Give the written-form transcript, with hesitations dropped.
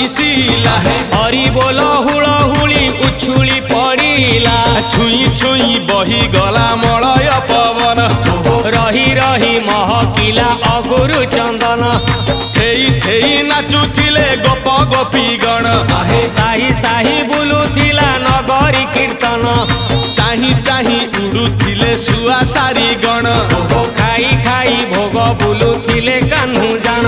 मिशिला हरि बोल हुलहुली उछुली पड़िला छुई छुई बही गला मलय पवन रही रही महकिला अगुरु चंदन थेई थेई नाचुथिले गोप गोपी गण साही साही बुलुथिला नगरी कीर्तन चाही चाही उड़ुथिले सुआ सारी गण खाई खाई भोग बुलुथिले कान्हू जान।